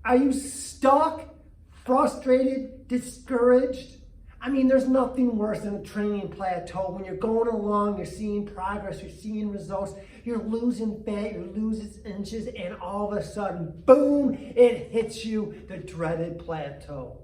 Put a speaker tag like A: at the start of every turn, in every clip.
A: Are you stuck, frustrated, discouraged? I mean, there's nothing worse than a training plateau. When you're going along, you're seeing progress, you're seeing results, you're losing fat, you're losing inches, and all of a sudden, boom, it hits you, the dreaded plateau.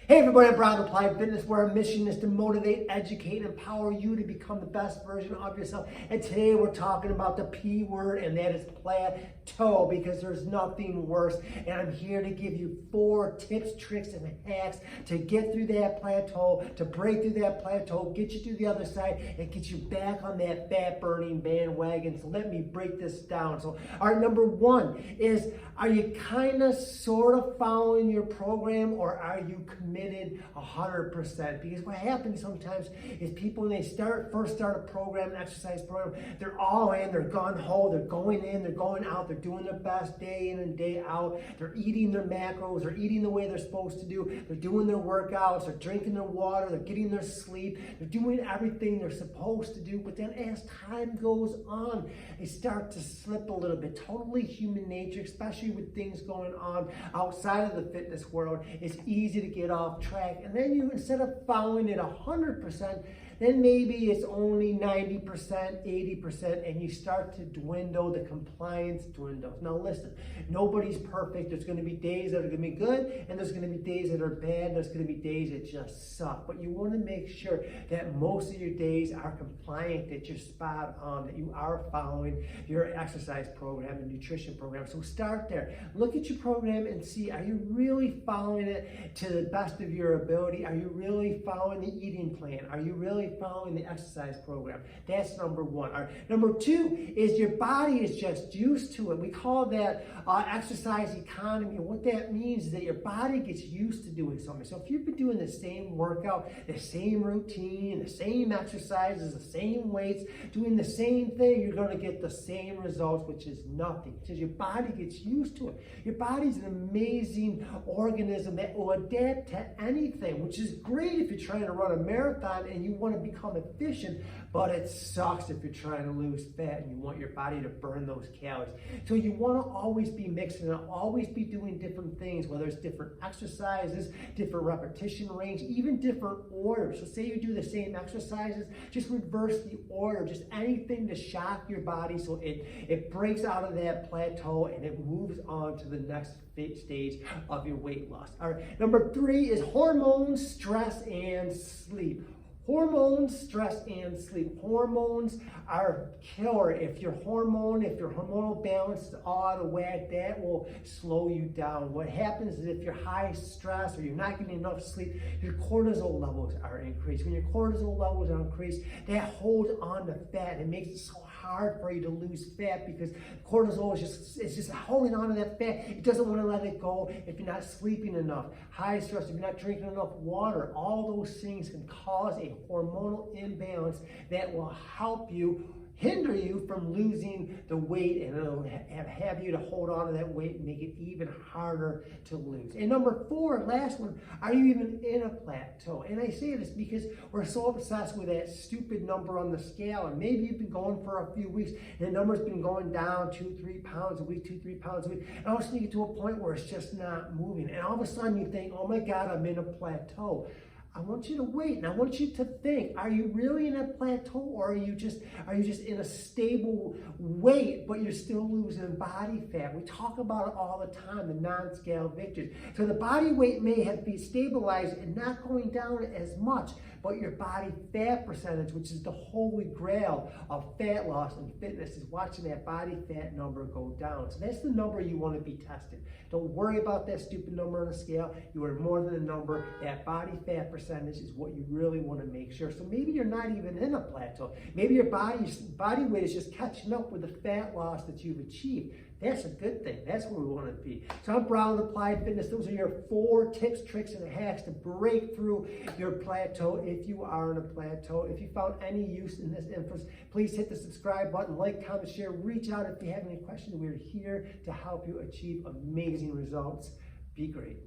A: Hey everybody, I'm Brian with Applied Fitness, where our mission is to motivate, educate, and empower you to become the best version of yourself. And today we're talking about the P word, and that is plateau, because there's nothing worse. And I'm here to give you 4 tips, tricks, and hacks to get through that plateau, to break through that plateau, get you to the other side, and get you back on that fat-burning bandwagon. So let me break this down. So our number 1 is, are you kind of sort of following your program, or are you committed 100%? Because what happens sometimes is people, when they first start a program, an exercise program, they're all in, they're gung-ho, they're going in, they're going out, they're doing their best day in and day out, they're eating their macros, they're eating the way they're supposed to do, they're doing their workouts, they're drinking their water, they're getting their sleep, they're doing everything they're supposed to do. But then as time goes on, they start to slip a little bit. Totally human nature, especially with things going on outside of the fitness world. It's easy to get off track, and then you, instead of following it 100%, then maybe it's only 90%, 80%, and you start to dwindle. The compliance dwindles. Now listen, nobody's perfect. There's going to be days that are going to be good, and there's going to be days that are bad, and there's going to be days that just suck. But you want to make sure that most of your days are compliant, that you're spot on, that you are following your exercise program and nutrition program. So start there. Look at your program and see, are you really following it to the best of your ability? Are you really following the eating plan? Are you really following the exercise program? That's number 1. Number 2 is your body is just used to it. We call that exercise economy. And what that means is that your body gets used to doing something. So if you've been doing the same workout, the same routine, the same exercises, the same weights, doing the same thing, you're going to get the same results, which is nothing, because your body gets used to it. Your body's an amazing organism that will adapt to anything, which is great if you're trying to run a marathon and you want to become efficient, but it sucks if you're trying to lose fat and you want your body to burn those calories. So you want to always be mixing it, always be doing different things, whether it's different exercises, different repetition range, even different orders. So say you do the same exercises, just reverse the order, just anything to shock your body so it breaks out of that plateau and it moves on to the next stage of your weight loss. All right, number 3 is hormones, stress, and sleep. Hormones, stress, and sleep. Hormones are killer. If your hormonal balance is all out of whack, that will slow you down. What happens is if you're high stress or you're not getting enough sleep, your cortisol levels are increased. When your cortisol levels are increased, that holds on to fat. It makes it so hard for you to lose fat because cortisol is just holding on to that fat. It doesn't want to let it go. If you're not sleeping enough, high stress, if you're not drinking enough water, all those things can cause a hormonal imbalance that will hinder you from losing the weight, and it'll have you to hold on to that weight and make it even harder to lose. And number 4, last one, are you even in a plateau? And I say this because we're so obsessed with that stupid number on the scale, and maybe you've been going for a few weeks and the number's been going down 2-3 pounds a week, 2-3 pounds a week, and all of a sudden you get to a point where it's just not moving, and all of a sudden you think, oh my God, I'm in a plateau. I want you to wait, and I want you to think, are you really in a plateau, or are you just in a stable weight, but you're still losing body fat? We talk about it all the time, the non-scale victories. So the body weight may have been stabilized and not going down as much, but your body fat percentage, which is the holy grail of fat loss and fitness, is watching that body fat number go down. So that's the number you want to be testing. Don't worry about that stupid number on the scale. You are more than a number. That body fat percentage is what you really want to make sure. So maybe you're not even in a plateau. Maybe your body weight is just catching up with the fat loss that you've achieved. That's a good thing. That's where we want to be. So I'm Brian with Applied Fitness. Those are your 4 tips, tricks, and hacks to break through your plateau if you are in a plateau. If you found any use in this info, please hit the subscribe button, like, comment, share, reach out if you have any questions. We're here to help you achieve amazing results. Be great.